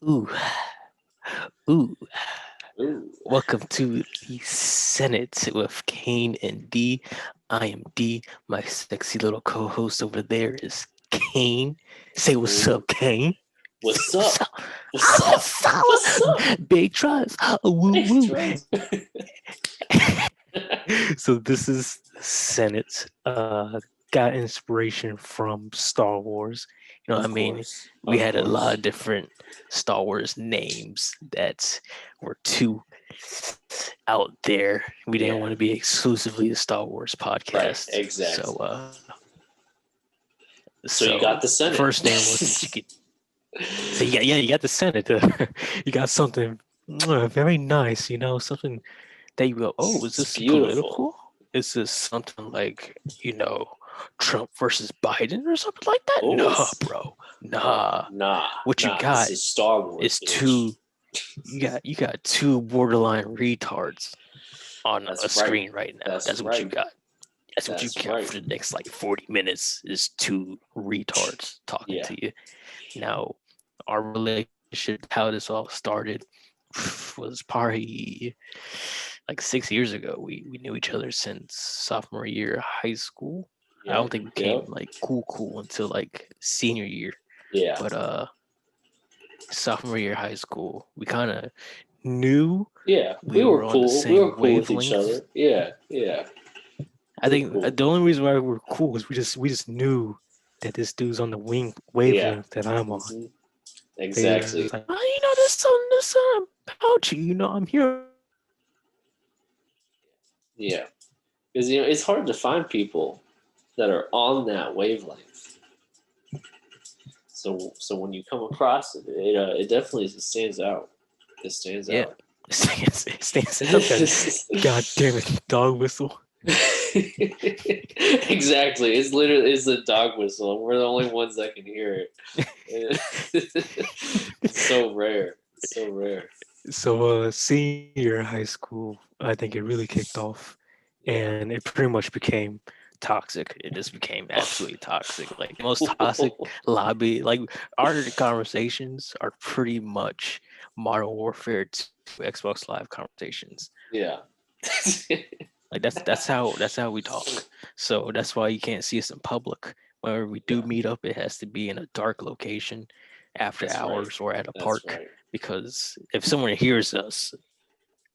Ooh, ooh. Ooh. Welcome to the Senate with Kane and D. I am D. My sexy little co-host over there is Kane. Say what's Ooh. up, Kane. Say What's what's up? up. What's up? What's What's up? up? Big trust. Woo woo. Extras. So this is the Senate. Got inspiration from Star Wars. You know what Of I mean? course. We Of had a lot course. of different Star Wars names that were too out there. We didn't Yeah. want to be exclusively a Star Wars Right. podcast. So Exactly. So so you got the first Senate. name was that you could say you got the Senate. You got something very nice, something that you go, oh, is It's this beautiful. political? Is this something like, Trump versus Biden or something like that? Oh, Nah, it's bro. no, Nah. nah, What you nah. This got is Star Wars, is bitch. you got two borderline retards on a That's right. screen right now. That's That's what you right. got. That's what you That's got right. for the next like 40 minutes is two retards talking Yeah. to you. Now, our relationship, how this all started, was probably like 6 years ago. We knew each other since sophomore year of high school. I don't Yep. think we became Yep. like cool until like senior year. Yeah. But sophomore year of high school, we kind of knew Yeah. we We were were on the cool. We were same cool with each wavelength. other. Yeah. Yeah. I We were think cool. the only reason why we were cool is we just knew that this dude's on the wing Yeah. wavelength that I'm on. hmm So he was Exactly. like, oh, there's something about you. I'm here on your wavelength. Yeah. Because it's hard to find people that are on that wavelength. So when you come across it, it definitely stands out. It stands Yeah, out. it stands out that god damn it dog whistle. Exactly. It's a dog whistle. We're the only ones that can hear it. It's so rare. It's so rare. So senior year high school, I think it really kicked off, Yeah. and it pretty much became toxic. It just became absolutely toxic, like the most toxic lobby. Like our conversations are pretty much Modern Warfare 2 Xbox Live conversations. Yeah. Like that's how we talk. So that's why you can't see us in public. Whenever we do Yeah. meet up, it has to be in a dark location after That's right. hours or at a That's park. right. Because if someone hears us,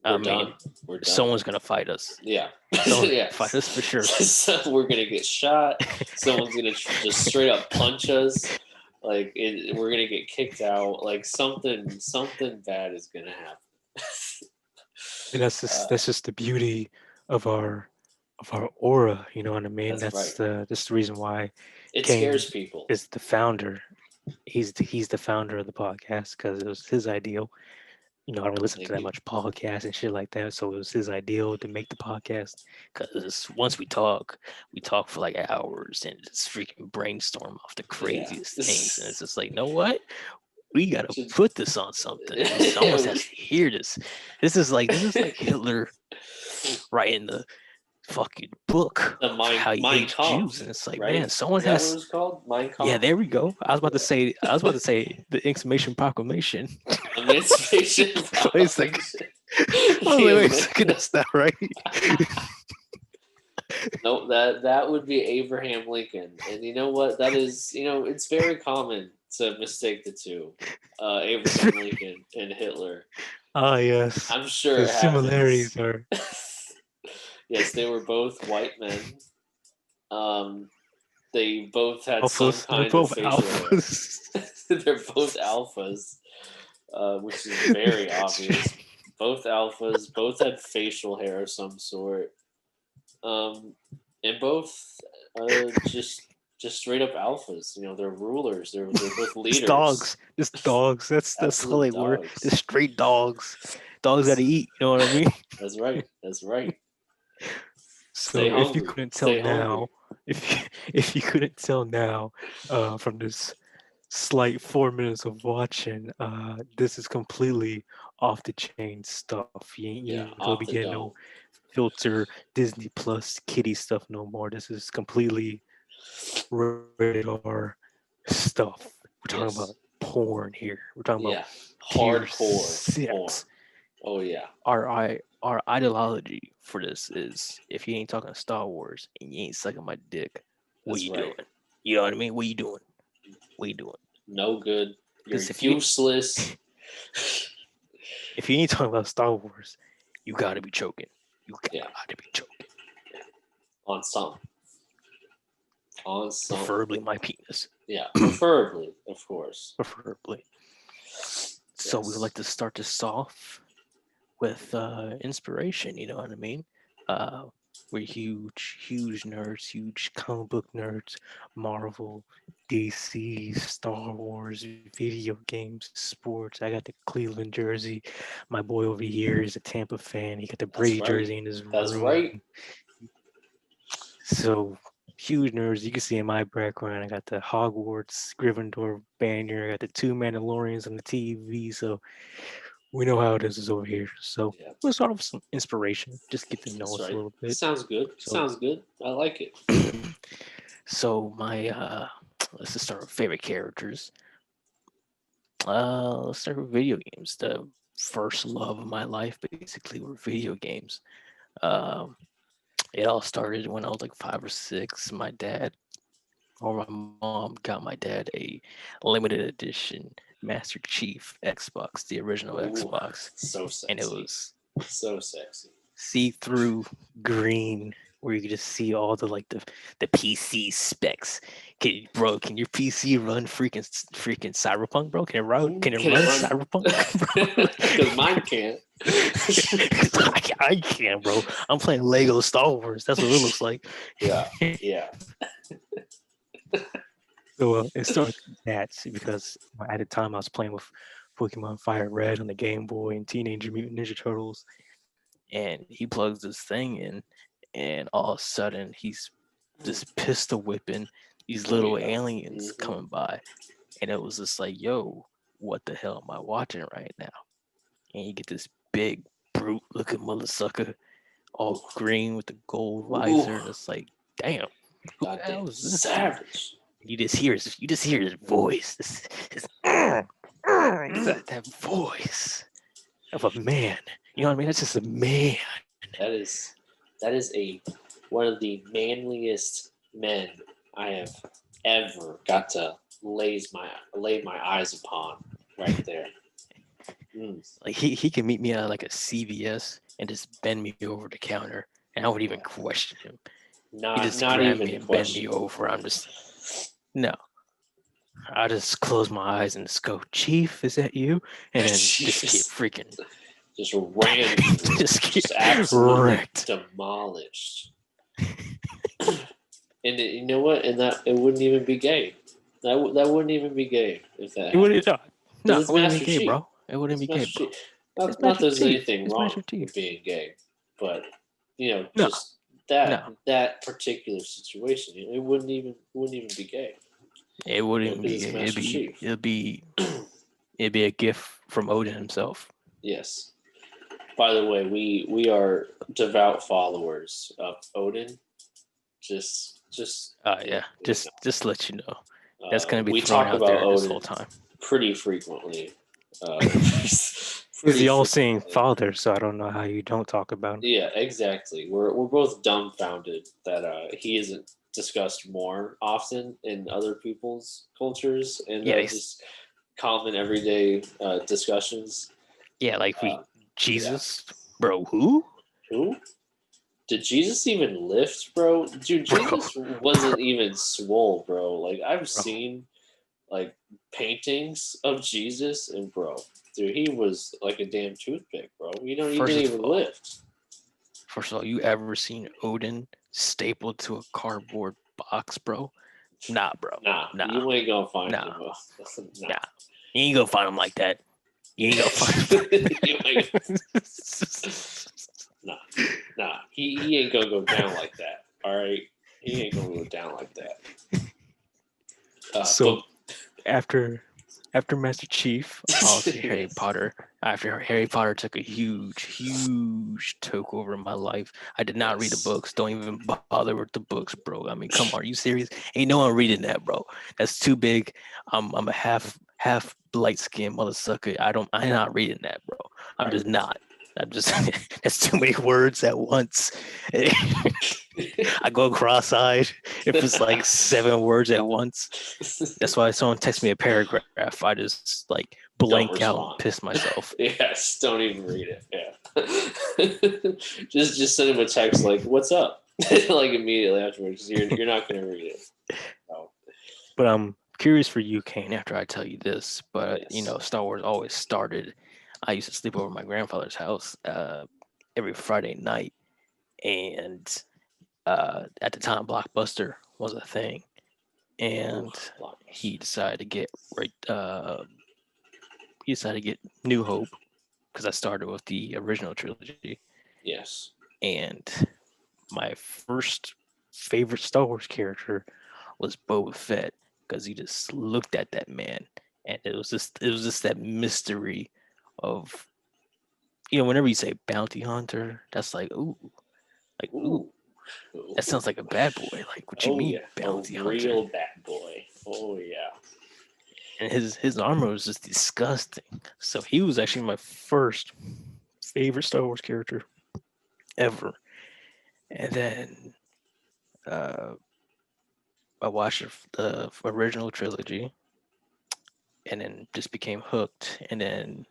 I We're done. mean, We're done. someone's gonna fight us. Yeah. Someone's gonna Yeah. fight us for sure. So we're gonna get shot. Someone's gonna just straight up punch us. Like we're gonna get kicked out. Like something bad is gonna happen. And that's just uh, that's just the beauty of our aura. You know what I mean? that's right. That's the reason why It Kane scares people. is the founder. He's the founder of the podcast because it was his ideal. I don't listen to Thank that you. much podcast and shit like that. So it was his ideal to make the podcast because once we talk for like hours and just freaking brainstorm off the Yeah. craziest things. And it's just like, you know what? We gotta Should- put this on something. Someone has to hear this. This is like Hitler writing the fucking book the for how he Mein hates Jews, Kampf, and it's like, man, right? someone Is that what it has. was called? Mein Yeah, Kampf. there we go. Yeah. I was about to say the Exclamation Proclamation. Emancipation Wait a second. Proclamation. I was like, wait a second, that's not right. No, that would be Abraham Lincoln, and you know what? That is, it's very common to mistake the two, Abraham Lincoln and Hitler. Ah, yes. I'm sure The it happens. similarities are Yes, they were both white men. Um, they both had some alphas. They're kind of both facial hair. alphas. They're both alphas, which is very obvious. Both alphas, both had facial hair of some sort, um, and both just straight up alphas. They're rulers. They're both Just leaders. dogs. Just dogs. That's all Absolute they were. Just dogs. straight dogs. Dogs gotta eat. You know what I mean? That's right. That's right. Stay So if you hungry. couldn't tell Stay hungry. now, if you couldn't tell now, from this slight 4 minutes of watching, this is completely off the chain stuff. You Yeah, ain't gonna be off getting the no dome. filter Disney Plus kitty stuff no more. This is completely rated R stuff. We're talking about Yes. porn here. We're talking about Yeah, pure hardcore porn. sex. Oh yeah, Our ideology for this is if you ain't talking Star Wars and you ain't sucking my dick, what that's you right. doing? You know what I mean? What you doing? What you doing? No good. You're Because useless. if you ain't talking about Star Wars, you gotta be choking. You Yeah, gotta be choking. on some. On some. Preferably my penis. Yeah, preferably, of course. Preferably. So we would Yes. like to start this off with inspiration. You know what I mean? Uh, we're huge nerds, huge comic book nerds, Marvel, DC, Star Wars, video games, sports. I got the Cleveland jersey. My boy over here is a Tampa fan. He got the That's Brady right. jersey in his That's room. right. So huge nerds. You can see in my background, I got the Hogwarts Gryffindor banner. I got the two Mandalorians on the TV. So we know how it is over here. So Yeah, let's start off with some inspiration. Just get to know that's us a right. little bit. Sounds good. So, Sounds good. I like it. so my let's just start with favorite characters. Let's start with video games. The first love of my life basically were video games. Um, it all started when I was like 5 or 6. My dad or my mom got my dad a limited edition Master Chief Xbox, the original Ooh, Xbox, so and it sexy. was So sexy. see-through green where you can just see all the PC specs. Can your PC run freaking Cyberpunk, bro? Can it run? Ooh, Can it can run it run? Cyberpunk, bro? Because mine can't. I can't, bro. I'm playing Lego Star Wars. That's what it looks like. Yeah, yeah. So it started with that because at the time I was playing with Pokemon Fire Red on the Game Boy and Teenage Mutant Ninja Turtles, and he plugs this thing in, and all of a sudden he's just pistol whipping these Oh little yeah. aliens Hmm. coming by, and it was just like, yo, what the hell am I watching right now? And you get this big brute looking mother sucker, all Ooh, green with the gold ooh, visor, and it's like, damn, who the goddamn hell is this dude? savage. You just hear his voice. This that voice of a man. You know what I mean? That's just a man. That is a one of the manliest men I have ever got to lay my eyes upon. Right there. Mm. Like he can meet me at like a CVS and just bend me over the counter, and I wouldn't even question him. He just Not grab me even and bend me question. over. I'm just no. I just close my eyes and just go, Chief, is that you? And then just get Jesus. freaking, Just ran through. just Just get absolutely wrecked. demolished. And you know what? And that it wouldn't even be gay. That wouldn't even be gay if that It happened. wouldn't, no, Because it it's wouldn't be Master gay, Chief. bro. It wouldn't It's be gay, Master bro. Chief. It's Not Master there's Chief. anything It's wrong Master Chief. with being gay, but No, just no, that particular situation, it wouldn't even be gay. it wouldn't even Because be it's gay. Master Chief. It'd be a gift from Odin himself. Yes. By the way, we are devout followers of Odin. Just Yeah, just to let you know, that's gonna be we thrown talk out about there this whole Odin time. pretty frequently. Uh, He's pretty the all-seeing frequently. father, so I don't know how you don't talk about him. Yeah, exactly. We're both dumbfounded that he isn't discussed more often in other people's cultures and Yeah, just common everyday discussions. yeah, like Uh, yeah. Jesus, bro, who, Who? Did Jesus even lift, bro? Dude, bro, Jesus wasn't even swole, bro. Like I've bro. seen like paintings of Jesus, and bro, dude, he was like a damn toothpick, bro. He didn't First of even all, lift. you ever seen Odin stapled to a cardboard box, bro? Nah, bro. Nah, Nah, you ain't gonna find nah, him. Nah. nah. You ain't gonna find him like that. You ain't gonna find You ain't, him. nah, nah. He ain't gonna go down like that. All right, he ain't gonna go down like that. So But after after Master Chief, obviously Harry Yes. Potter. After Harry Potter took a huge toke over in my life. I did not read the Yes. books. Don't even bother with the books, bro. I mean, come on, are you serious? Ain't no one reading that, bro. That's too big. I'm a half light skinned mother sucker. I'm not reading that, bro. I'm just not. I'm just that's too many words at once. I go cross-eyed if it's like 7 words at once. That's why if someone texts me a paragraph, I just like Don't blank out and respond. piss myself. Yes, don't even read it. Yeah. just send him a text like, "What's up?" like immediately afterwards. You're not gonna read it. No. But I'm curious for you, Kane, after I tell you this. But Yes. Star Wars always started. I used to sleep over at my grandfather's house every Friday night, and at the time, Blockbuster was a thing, Ooh, and Blockbuster. he decided to get right. He decided to get New Hope because I started with the original trilogy, Yes. and my first favorite Star Wars character was Boba Fett because he just looked at that man, and it was just that mystery of whenever you say bounty hunter, that's like ooh, Ooh. that sounds like a bad boy. Like what you Oh mean yeah, a bounty hunter? real bad boy. Oh yeah. And his armor was just disgusting. So he was actually my first favorite Star Wars character ever. And then uh, I watched the original trilogy, and then just became hooked. And then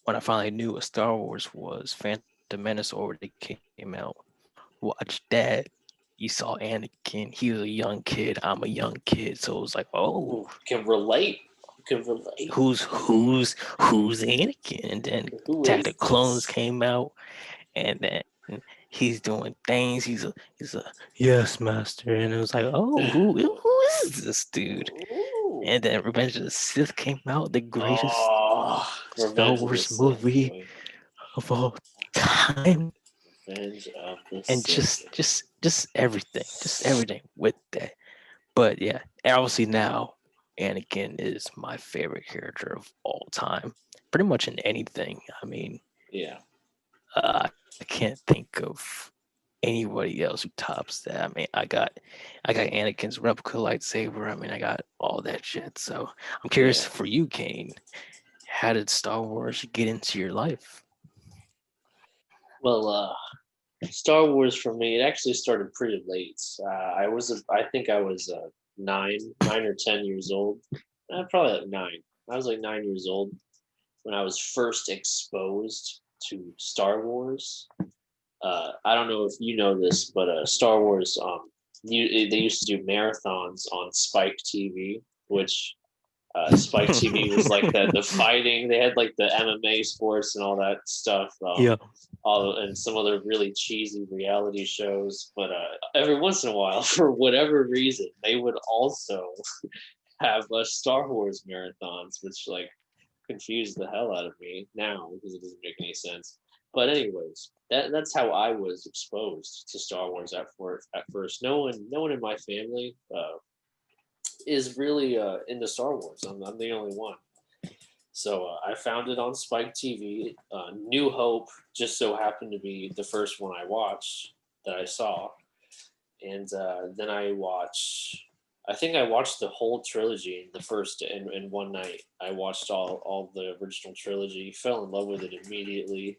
when I finally knew what Star Wars was, Phantom Menace already came out. Watched that. You saw Anakin. He was a young kid. I'm a young kid. So it was like, oh, Ooh, can relate. Can relate. who's Anakin? And then Who Attack is the Clones this? came out, and then he's doing things. He's a yes master, and it was like, oh, who is this dude? Ooh. And then Revenge of the Sith came out, the greatest Oh, Star Revenge of the Wars Sith, movie boy. of all time, Revenge of the and Sith. just everything with that. But yeah, obviously now Anakin is my favorite character of all time. Pretty much in anything. I mean, Yeah. I can't think of anybody else who tops that. I mean, I got Anakin's replica lightsaber. I mean, I got all that shit. So I'm curious Yeah. for you, Kane. How did Star Wars get into your life? Well, Star Wars for me, it actually started pretty late. I think I was 9 or 10 years old. Probably like 9. I was like 9 years old when I was first exposed to Star Wars. I don't know if you know this, but Star Wars, they used to do marathons on Spike TV, which Spike TV was like the fighting. They had like the MMA sports and all that stuff. Yeah. All and some other really cheesy reality shows. But every once in a while, for whatever reason, they would also have Star Wars marathons, which like confused the hell out of me now because it doesn't make any sense. But anyways, that's how I was exposed to Star Wars at first. No one in my family is really into Star Wars. I'm the only one. So I found it on Spike TV. New Hope just so happened to be the first one I watched that I saw, and then I watched. I think I watched the whole trilogy in the first in one night. I watched all the original trilogy. Fell in love with it immediately.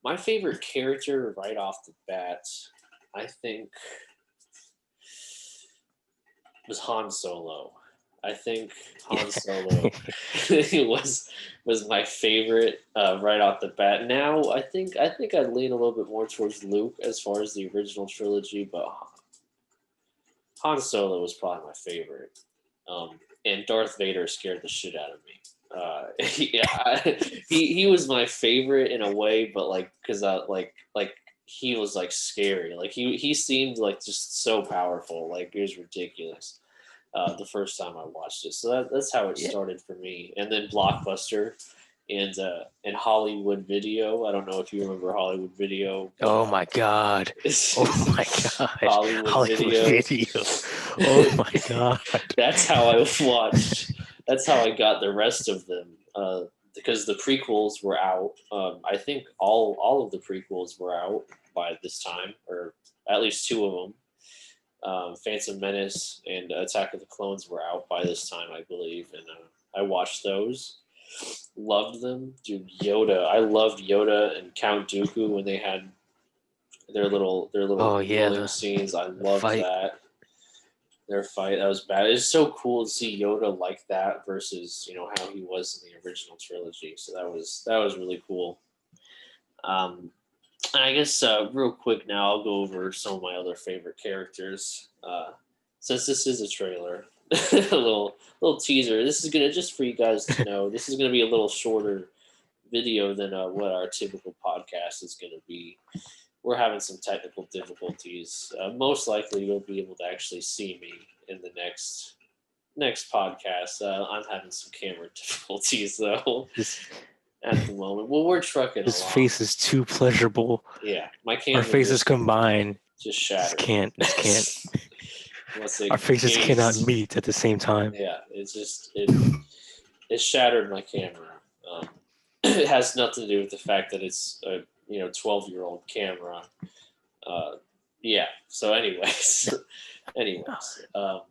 My favorite character right off the bat, I think, was Han Solo. I think Han Solo was my favorite right off the bat. Now I think I'd lean a little bit more towards Luke as far as the original trilogy, but Han Solo was probably my favorite. And Darth Vader scared the shit out of me. Yeah, he was my favorite in a way, but like because I like he was like scary. Like he seemed like just so powerful. Like it was ridiculous. The first time I watched it, so that's how it Yeah. started for me. And then Blockbuster and Hollywood Video. I don't know if you remember Hollywood Video, but Oh my god. Oh my god. Hollywood Hollywood Video. Video. Oh my god. That's how I watched that's how I got the rest of them. Because the prequels were out. I think all of the prequels were out by this time, or at least two of them. Phantom Menace and Attack of the Clones were out by this time, I believe, and I watched those. Loved them, dude. Yoda, I loved Yoda and Count Dooku when they had their little Oh yeah, dueling scenes. I the loved fight. that. Their fight, that was bad. It's so cool to see Yoda like that versus how he was in the original trilogy. So that was really cool. Um, and I guess real quick now I'll go over some of my other favorite characters. Since this is a trailer, a little teaser. This is gonna just for you guys to know. This is gonna be a little shorter video than what our typical podcast is gonna be. We're having some technical difficulties. Most likely, you'll be able to actually see me in the next podcast. I'm having some camera difficulties though His at the moment. Well, we're trucking his along. face is too pleasurable. Yeah, my Our camera faces just combined shattered. can't. This can't. Unless it Our faces cannot gazed. meet at the same time. Yeah, it shattered my camera. It has nothing to do with the fact that it's a 12-year-old camera. Uh, yeah. So, anyways, No.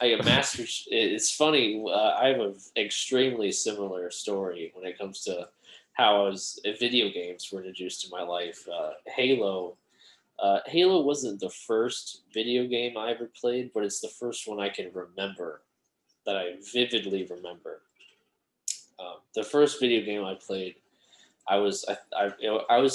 I got master. It's funny. I have an extremely similar story when it comes to how video games were introduced to my life. Halo. Halo wasn't the first video game I ever played, but it's the first one I can remember that I vividly remember. The first video game I played, I was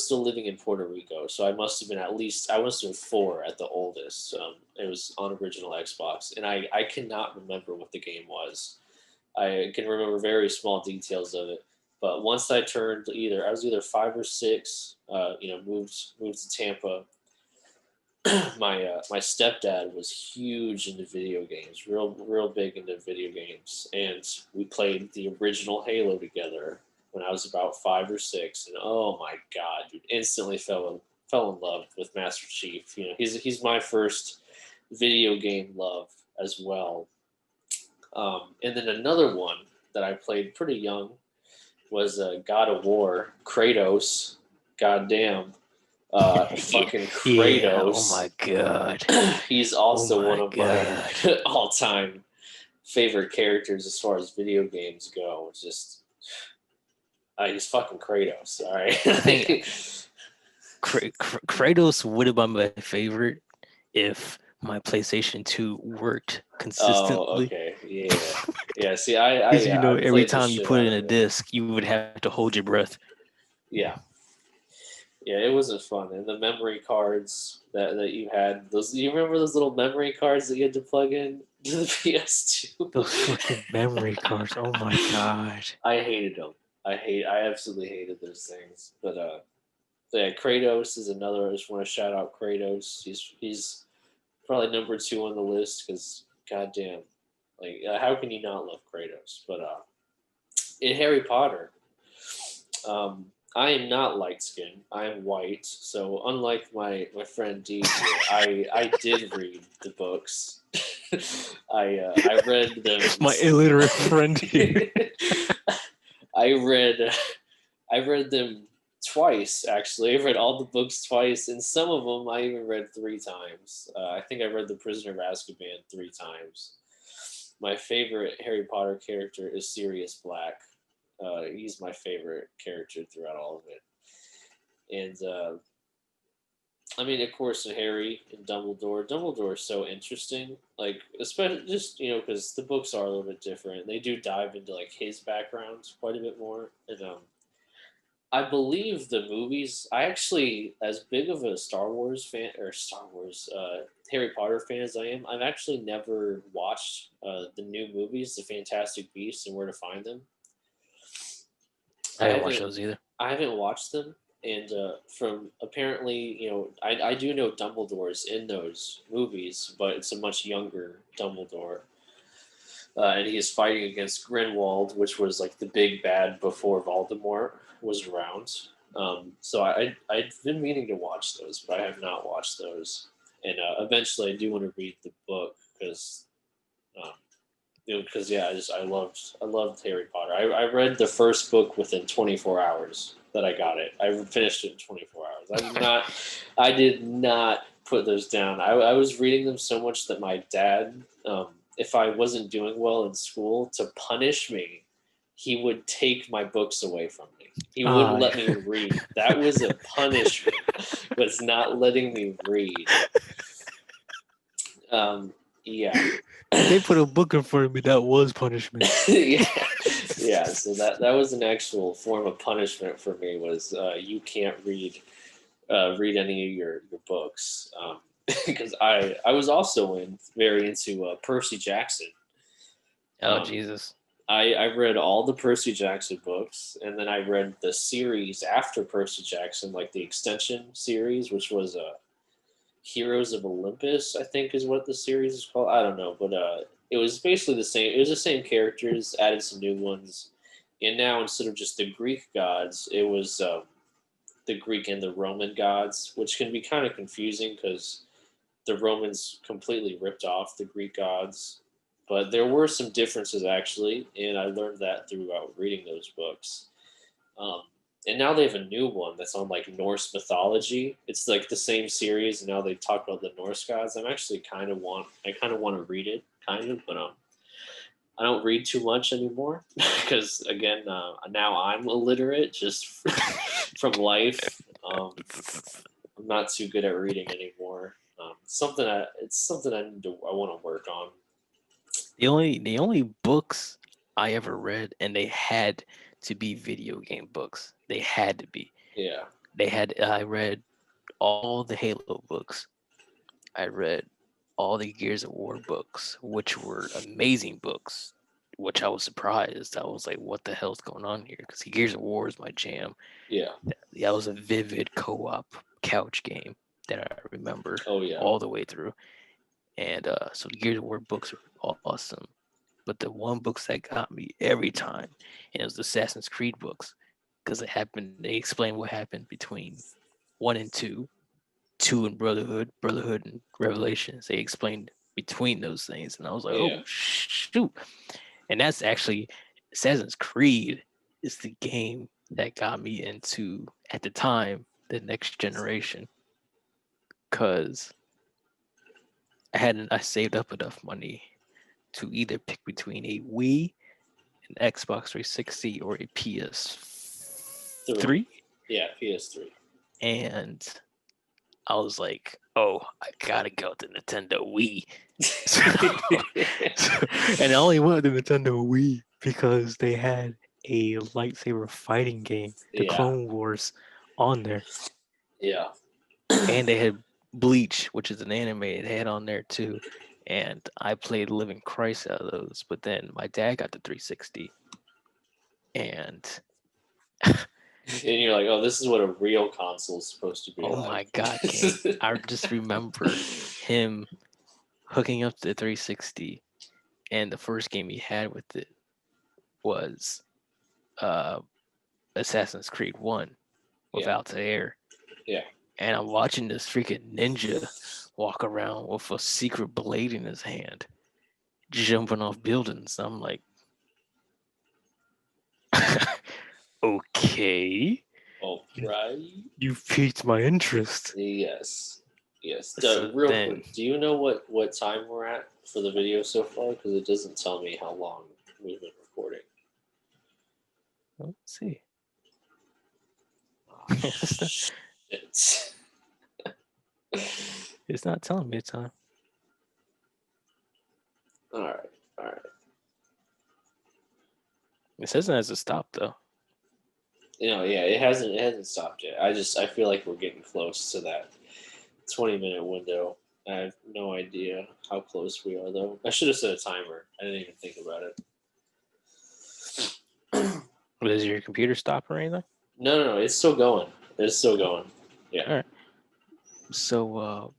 still living in Puerto Rico, so I must have been I must have been 4 at the oldest. It was on original Xbox, and I cannot remember what the game was. I can remember very small details of it, but once I was either 5 or 6. Moved to Tampa. My stepdad was huge into video games, real big into video games, and we played the original Halo together when I was about 5 or 6, and oh my god, dude, instantly fell in love with Master Chief. He's my first video game love as well. And then another one that I played pretty young was God of War, Kratos. Goddamn, fucking Yeah. Oh my Kratos. god. He's Oh also one my of my god. all-time favorite characters as far as video games go. It's just he's fucking Kratos. All right. I think Kratos would have been my favorite if my PlayStation 2 worked Oh, consistently. okay. Yeah. Yeah. See, I Because yeah, I every played the time you shit put out it in of a it. disc, you would have to hold your breath. Yeah. Yeah, it wasn't fun. And the memory cards that you had, you remember those little memory cards that you had to plug in to the PS2? Those fucking memory cards. Oh my god. I hated them. I absolutely hated those things. But yeah, Kratos is another. I just want to shout out Kratos. He's probably number 2 on the list because goddamn, like how can you not love Kratos? But in Harry Potter, I am not light skinned. I am white. So unlike my friend D here, I did read the books. I read them. My illiterate friend here. I read I read them twice actually. I read all the books twice, and some of them I even read 3 times. I think I read The Prisoner of Azkaban 3 times. My favorite Harry Potter character is Sirius Black. He's my favorite character throughout all of it. And I mean, of course, Harry and Dumbledore. Dumbledore is so interesting. Like, especially just because the books are a little bit different. They do dive into like his background quite a bit more. And I believe the movies. I actually, as big of a Star Wars fan or Star Wars Harry Potter fan as I am, I've actually never watched the new movies, The Fantastic Beasts and Where to Find Them. I I didn't watch haven't those either. I haven't watched them, and from apparently, I do know Dumbledore's in those movies, but it's a much younger Dumbledore, and he is fighting against Grinwald, which was like the big bad before Voldemort was around. So I've been meaning to watch those, but I have not watched those, and eventually I do want to read the book because because I loved Harry Potter. I read the first book within 24 hours that I got it. I finished it in 24 hours. I did not put those down. I was reading them so much that my dad, if I wasn't doing well in school, to punish me, he would take my books away from me. He wouldn't Ah, let me read. That was a punishment. Was not letting me read. Um, yeah. if they put a book in front of me, that was punishment. yeah, yeah. So that was an actual form of punishment for me. Was you can't read any of your books, because I was also very into Percy Jackson. Oh Um, Jesus! I read all the Percy Jackson books, and then I read the series after Percy Jackson, like the extension series, which was Heroes of Olympus, I think is what the series is called. I don't know, but it was basically the same. It was the same characters, added some new ones, and now instead of just the Greek gods, it was the Greek and the Roman gods, which can be kind of confusing because the Romans completely ripped off the Greek gods. But there were some differences actually, and I learned that throughout reading those books. Um, and now they have a new one that's on like Norse mythology. It's like the same series, and now they talk about the Norse gods. I kind of want to read it, kind of, but I don't read too much anymore because again, now I'm illiterate just from life. I'm not too good at reading anymore. It's something I want to work on. The only books I ever read, and they had to be video game books. They had to be. Yeah, I read all the Halo books. I read all the Gears of War books, which were amazing books. Which I was surprised. I was like, "What the hell's going on here?" Because Gears of War is my jam. yeah, That was a vivid co-op couch game that I remember oh yeah, all the way through. And so the Gears of War books are awesome. But the one books that got me every time, and it was the Assassin's Creed books, because it happened. They explain what happened between 1 and 2, 2 and Brotherhood and Revelations. They explained between those things, and I was like, yeah, oh shoot! And that's actually Assassin's Creed is the game that got me into at the time the next generation, because I saved up enough money to either pick between a Wii, an Xbox 360, or a three. PS3, Yeah, PS3. and I was like, "Oh, I gotta go with the Nintendo Wii." So, and I only went with the Nintendo Wii because they had a lightsaber fighting game, the yeah, Clone Wars, on there, yeah, and they had Bleach, which is an anime they had on there too. And I played Living Christ out of those, but then my dad got the 360, and and you're like, oh, this is what a real console is supposed to be oh like. my God, Kane! I just remember him hooking up the 360, and the first game he had with it was uh, Assassin's Creed 1 with yeah, Altair. yeah. And I'm watching this freaking ninja walk around with a secret blade in his hand, jumping off buildings. I'm like, okay, Oh, right. you piqued my interest. Yes. Yes. So Real then, quick, do you know what time we're at for the video so far? Because it doesn't tell me how long we've been recording. let's see. Ah, it's, not, shit. it's not telling me the time. All right. All right. It says it has to stop though. Yeah, it hasn't stopped yet. I feel like we're getting close to that 20-minute window. I have no idea how close we are though. I should have set a timer. I didn't even think about it. Does your computer stop or anything? No, it's still going. It's still going. Yeah. All right. So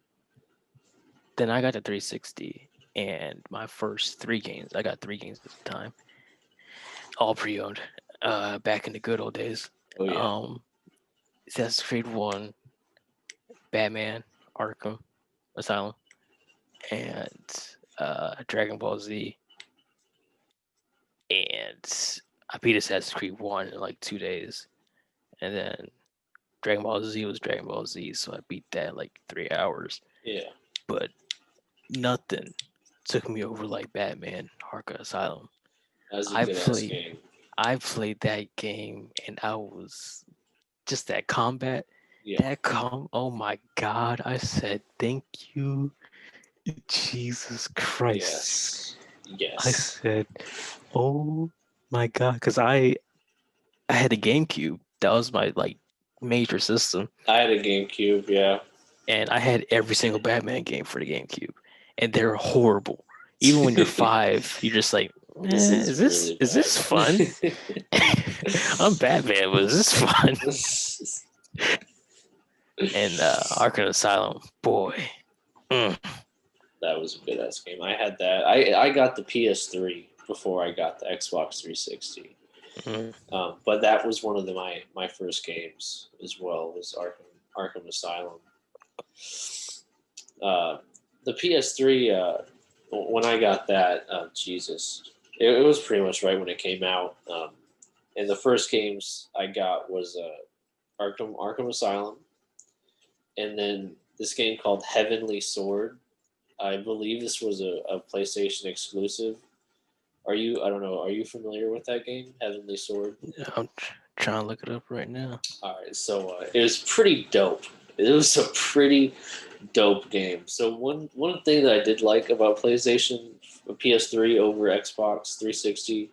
then I got the 360, and my first three games, I got three games at the time, all pre-owned, back in the good old days. Oh yeah. Um, Assassin's Creed 1, Batman, Arkham Asylum, and Dragon Ball Z. and I beat Assassin's Creed 1 in like 2 days, and then Dragon Ball Z was Dragon Ball Z, so I beat that in like 3 hours. Yeah, But nothing took me over like Batman Arkham Asylum. that was a I good ass played game. I played that game and I was just that combat, Yeah. oh my god, I said thank you, Jesus Christ. Yes. I Yes. said, oh my god, because I had a GameCube. That was my like major system. I had a GameCube. Yeah. And I had every single Batman game for the GameCube. And they're horrible. Even when you're 5, you're just like, This is is this really is this fun? bad. I'm Batman, but is this fun? And Arkham Asylum, boy. Mm, That was a good ass game. I had that. I got the PS3 before I got the Xbox 360. mm. But that was one of my first games as well. Was Arkham Asylum. Uh, the PS3 when I got that, Jesus, it was pretty much right when it came out. And the first games I got was Arkham Asylum, and then this game called Heavenly Sword. I believe this was a PlayStation exclusive. Are you? I don't know. Are you familiar with that game, Heavenly Sword? I'm trying to look it up right now. All right, so it was pretty dope. It was a pretty dope game. So one thing that I did like about PlayStation, PS3 over Xbox 360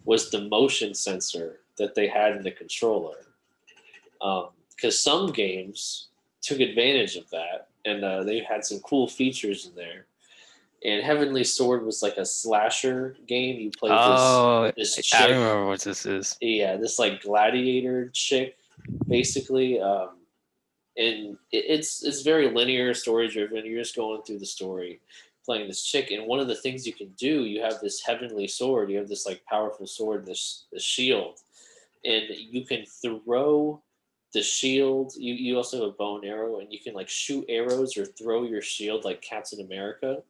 was the motion sensor that they had in the controller. Because some games took advantage of that, and they had some cool features in there. And Heavenly Sword was like a slasher game. You played Oh, this I chick, remember what this is. yeah, this like gladiator chick, basically. And it's very linear, story driven. You're just going through the story, playing this chick. And one of the things you can do, you have this heavenly sword. You have this like powerful sword, this shield, and you can throw the shield. You also have a bow and arrow, and you can like shoot arrows or throw your shield like Captain America.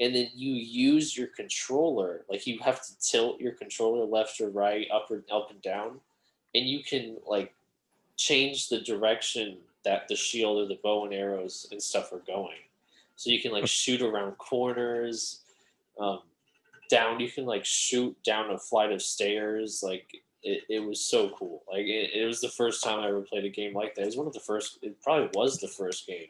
And then you use your controller, like you have to tilt your controller left or right, up and down, and you can like change the direction that the shield or the bow and arrows and stuff are going. So you can like shoot around corners, um, down. You can like shoot down a flight of stairs. Like it was so cool. Like it was the first time I ever played a game like that. It was one of the first. It probably was the first game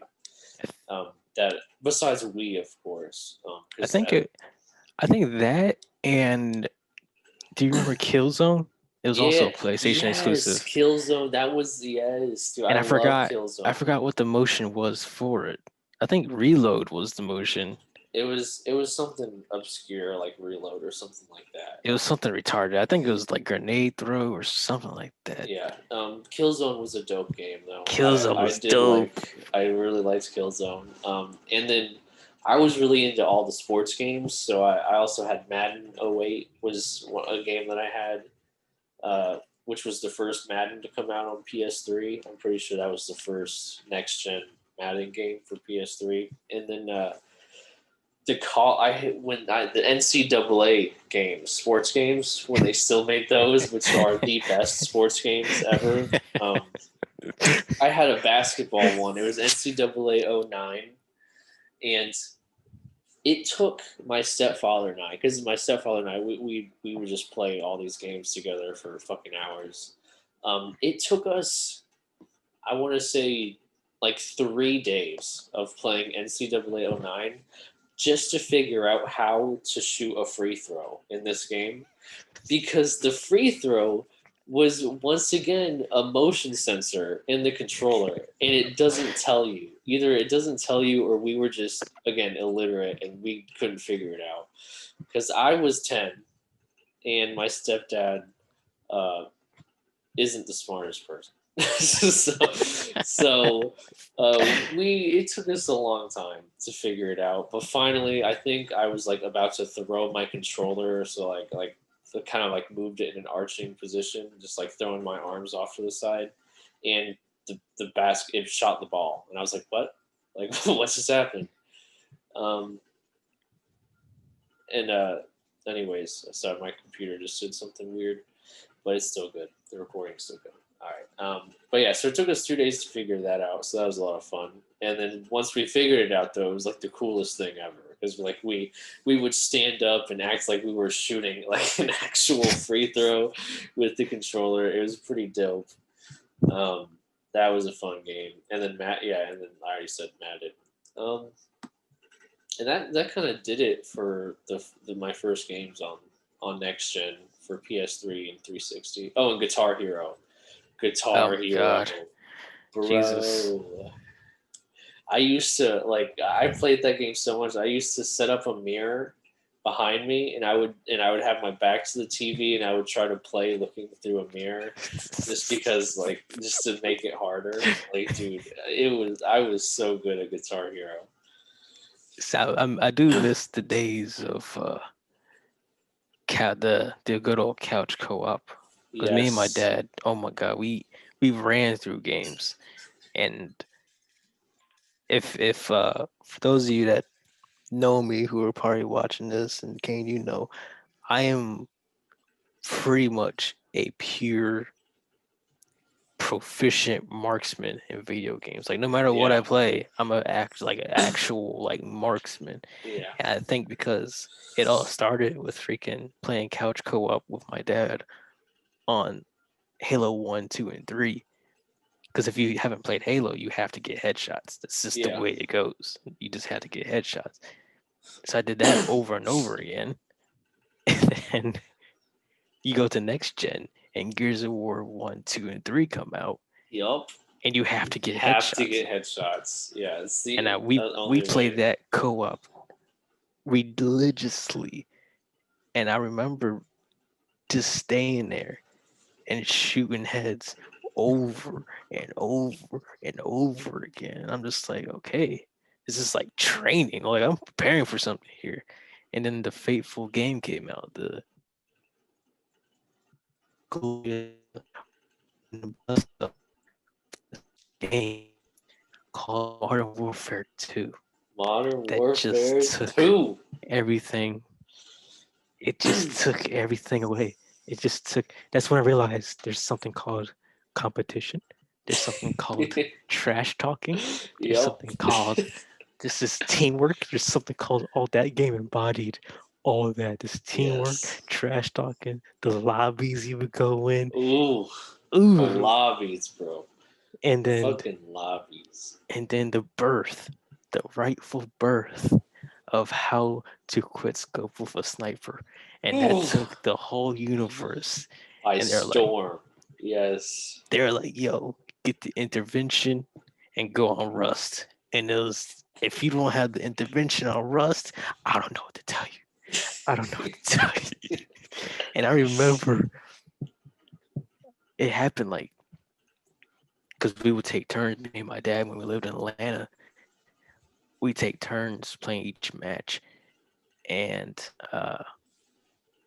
that besides Wii, of course. I Because think it. I think that and do you remember Killzone? It was also yeah, a PlayStation yes, exclusive. Killzone. That was yes, dude. I And love I Killzone. forgot what the motion was for it. I think reload was the motion. It was something obscure like reload or something like that. It was something retarded. I think it was like grenade throw or something like that. Yeah, Killzone was a dope game though. Killzone I was did dope. I really liked Killzone. And then I was really into all the sports games, so I also had Madden '08 was a game that I had, which was the first Madden to come out on PS3. I'm pretty sure that was the first next gen Madden game for PS3. And then the NCAA games, sports games, when they still made those, which are the best sports games ever. Um, I had a basketball one. It was NCAA '09, and it took my stepfather and I, because my stepfather and I, we would just play all these games together for fucking hours. It took us, I want to say, like 3 days of playing NCAA '09 just to figure out how to shoot a free throw in this game, because the free throw was once again a motion sensor in the controller, and it doesn't tell you. Either it doesn't tell you, or we were just again illiterate and we couldn't figure it out. Because I was 10 and my stepdad uh, isn't the smartest person. So it took us a long time to figure it out, but finally I think I was like about to throw my controller, so so kind of like moved it in an arching position, just like throwing my arms off to the side, and the basket, it shot the ball, and I was like, what, like what just happened? um and Anyways, sorry, my computer just did something weird, but it's still good. The recording's still good. All right. But yeah, so it took us 2 days to figure that out. So that was a lot of fun. And then once we figured it out, though, it was like the coolest thing ever because like we would stand up and act like we were shooting like an actual free throw with the controller. It was pretty dope. Um, that was a fun game. And then Matt, yeah, and then I already said Madden. Um, and that kind of did it for my first games on next gen for PS3 and 360. Oh, and Guitar Hero, Oh Guitar my Hero, god, Jesus. bro. I used to like I played that game so much. I used to set up a mirror behind me, and I would have my back to the TV, and I would try to play looking through a mirror, just because like just to make it harder. Like, dude, I was so good at Guitar Hero. So I do miss the days of the good old couch co-op. Because me and my Yes. dad, oh my god, we ran through games. And if for those of you that know me who are probably watching this, and Kane, you know, I am pretty much a pure proficient marksman in video games. Like no matter what I Yeah. play, I'm a act like an actual like marksman. Yeah. And I think because it all started with freaking playing couch co-op with my dad on Halo 1, 2, and 3. Because if you haven't played Halo, you have to get headshots. That's just the Yeah. way it goes. You just have to get headshots. So I did that over and over again. And then you go to next gen and Gears of War 1, 2, and 3 come out Yup. and you have to get Have to headshots. get headshots. Yeah, it's the And we only played way. that co-op religiously. And I remember just staying there and shooting heads over and over and over again. And I'm just like, okay, this is like training. Like I'm preparing for something here. And then the fateful game came out. The game called Modern Warfare 2 Modern that just Warfare took 2. everything. It just took everything away. It just took. That's when I realized there's something called competition. There's something called trash talking. There's Yup. something called this is teamwork. There's something called all that game embodied all of that. This teamwork, Yes. trash talking, the lobbies you would go in. Ooh. The Ooh, lobbies, bro. and The then fucking lobbies. the birth, the rightful birth of how to quit scope with a sniper. And that Ooh. took the whole universe. By And storm. Yes. they're like, yo, get the intervention and go on Rust. And it was if you don't have the intervention on Rust, I don't know what to tell you. I don't know what to tell you. And I remember it happened like because we would take turns, me and my dad when we lived in Atlanta, we take turns playing each match. And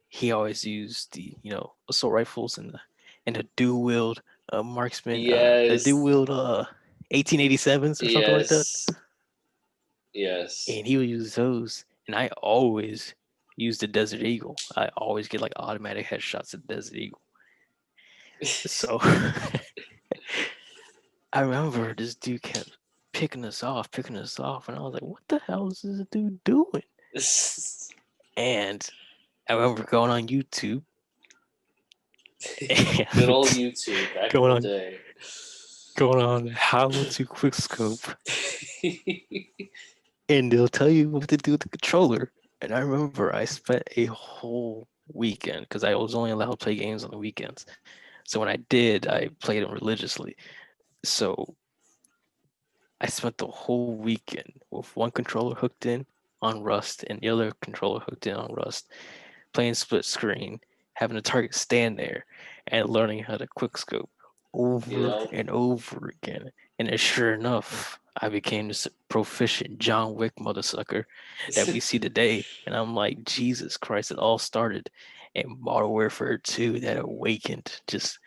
he always used the assault rifles and the dual wield marksman, the dual Yes. wield 1887s or something like that. Yes. Yes. And he would use those, and I always use the Desert Eagle. I always get like automatic headshots at Desert Eagle. So I remember this dude kept picking us off, and I was like, "What the hell is this dude doing?" And I remember going on YouTube Good old and YouTube back in going the on day. going on how to quickscope, and they'll tell you what to do with the controller. And I remember I spent a whole weekend because I was only allowed to play games on the weekends. So when I did, I played them religiously. So I spent the whole weekend with one controller hooked in on Rust and the other controller hooked in on Rust, playing split screen, having the target stand there, and learning how to quickscope over Yep. and over again. And then sure enough, I became this proficient John Wick mother sucker that we see today. And I'm like, Jesus Christ, it all started in Modern Warfare 2 that awakened just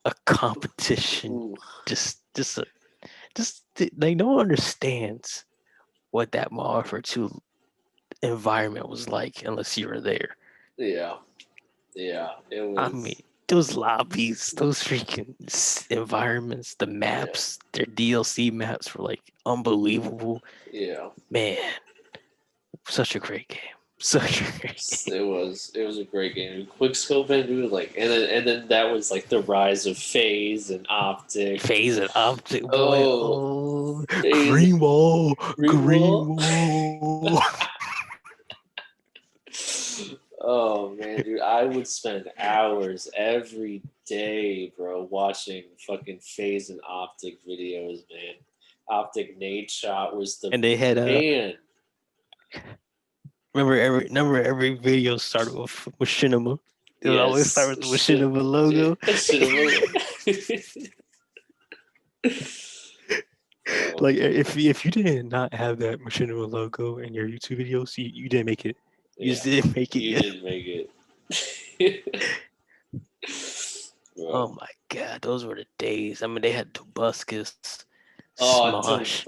a competition. Ooh. Just they don't understand what that Modern Warfare 2 environment was like unless you were there. Yeah, yeah, it I mean, was. those lobbies, those freaking environments, the Yeah, maps, their DLC maps were like unbelievable. yeah. Man, such a great game. Such a great game. It was a great game. Quick scope and dude, like, and then that was like the rise of phase and optic. Phase and optic boy. Oh, Oh, phase green wall, green Greenwall. wall. Oh man, dude, I would spend hours every day, bro, watching fucking phase and optic videos, man. Optic Nade shot was the And they had man. remember every video started with machinima. It would always start Yes, with the machinima logo. should have. Oh Like man, if you did not have that machinima logo in your YouTube videos, you didn't make it. You yeah, just didn't make it you yet. didn't make it, Oh bro. my god, those were the days. I mean, they had Tobuscus, Oh, Smosh.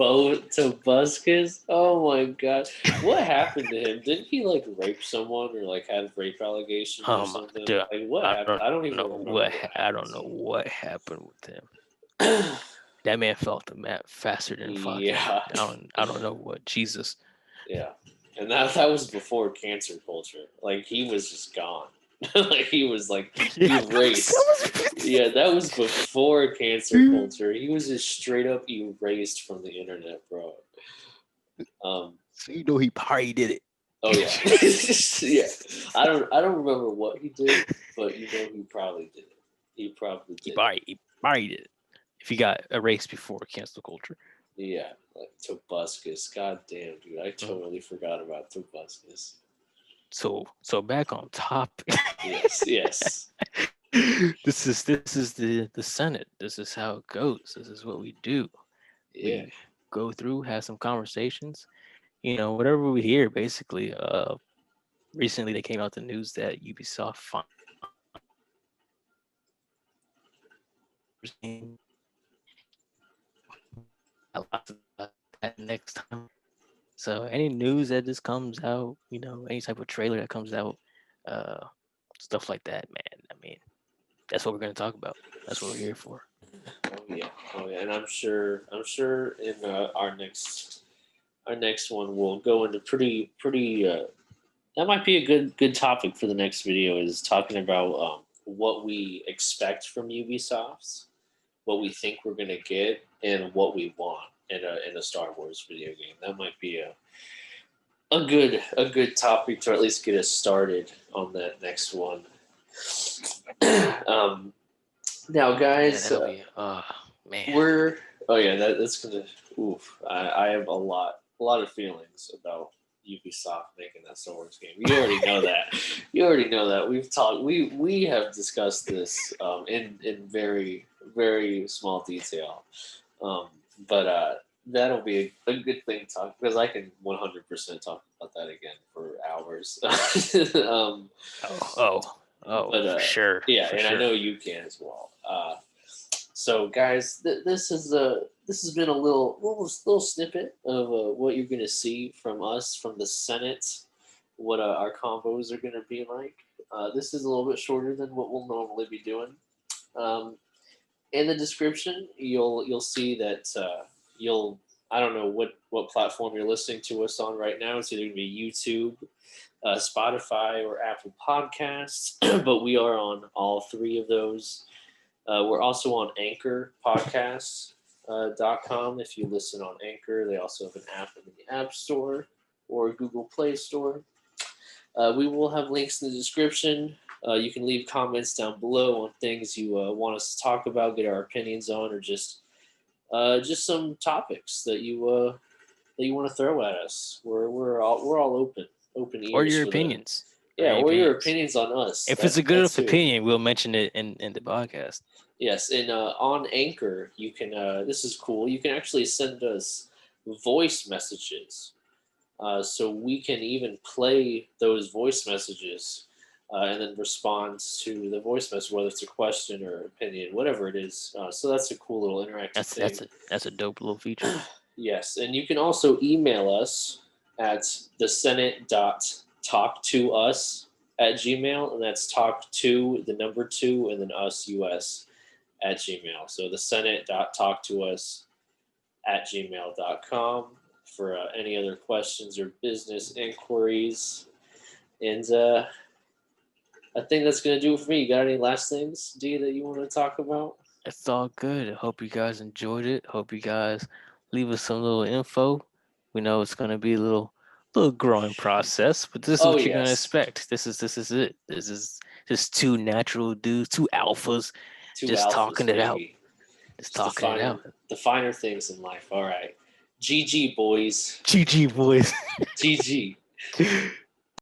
to Buscus. Oh my god, what happened to him? Didn't he like rape someone or like have rape allegations or My something? dude, Like what I happened? don't I don't even know remember what I happened don't know to what happened with him. him. That man fell off the map faster than fucking Yeah, I don't know what Jesus. yeah, and that was before cancer culture. Like he was just gone. Like he was like Yeah, erased. Yeah, that was before cancer culture. He was just straight up erased from the internet, bro. Um, so you know he probably did it. Oh yeah, yeah. I don't remember what he did, but he probably did it. He probably he did it. probably he probably did it. If he got erased before cancel culture. Yeah, like Tobuscus. God damn, dude, I Mm. totally forgot about Tobuscus. So back on topic. Yes, yes, This is the Senate. This is how it goes. This is what we do. yeah. We go through, have some conversations. Whatever we hear, basically. Recently they came out the news that Ubisoft game a lot about that next time. So any news that just comes out, any type of trailer that comes out, uh, stuff like that, man. I mean, that's what we're gonna talk about. That's what we're here for. Oh yeah, oh yeah. And I'm sure in our next one we'll go into pretty. That might be a good topic for the next video. Is talking about what we expect from Ubisoft, what we think we're gonna get, and what we want in a Star Wars video game. That might be a good topic to at least get us started on that next one. um, Now, Yeah, guys, that'll be. Man. we're oh yeah, that's gonna. Oof, I have a lot of feelings about Ubisoft making that Star Wars game. You already know that. You already know that. We've talked. We have discussed this in very very small detail. Um, but that'll be a good thing to talk because I can 100% talk about that again for hours. Oh, oh, oh, But for sure, yeah, for and I sure. know you can as well. So guys, this has been a little snippet of what you're gonna see from us from the Senate, what our combos are gonna be like. This is a little bit shorter than what we'll normally be doing. Um, in the description, you'll see that you'll I don't know what platform you're listening to us on right now. It's either gonna be YouTube, Spotify, or Apple Podcasts, but we are on all three of those. We're also on Anchor Podcasts. .com. If you listen on Anchor, they also have an app in the App Store or Google Play Store. We will have links in the description. You can leave comments down below on things you want us to talk about, get our opinions on, or just some topics that you want to throw at us. We're all open Or ears your for the opinions. Or yeah, your or your opinions. opinions on us. If it's a good That enough too. opinion, we'll mention it in the podcast. Yes, and on Anchor, you can. This is cool. You can actually send us voice messages, so we can even play those voice messages, and then respond to the voice message, whether it's a question or opinion, whatever it is. So that's a cool little interactive That's thing. that's a that's a dope little feature. Yes, and you can also email us at the Senate.talktous@gmail, and that's talk to the number two and then us at Gmail. So the Senate.talktous@gmail.com for any other questions or business inquiries. And I think that's going to do it for me. You got any last things, D, that you want to talk about? It's all good. I hope you guys enjoyed it. Hope you guys leave us some little info. We know it's gonna be a little growing process, but this is Oh, what you're gonna yes. expect. This is it. This is just two natural dudes, two alphas, Two just alphas, talking it out. baby. Just Just talking it out. the finer things in life. All right. GG, boys. GG boys. GG.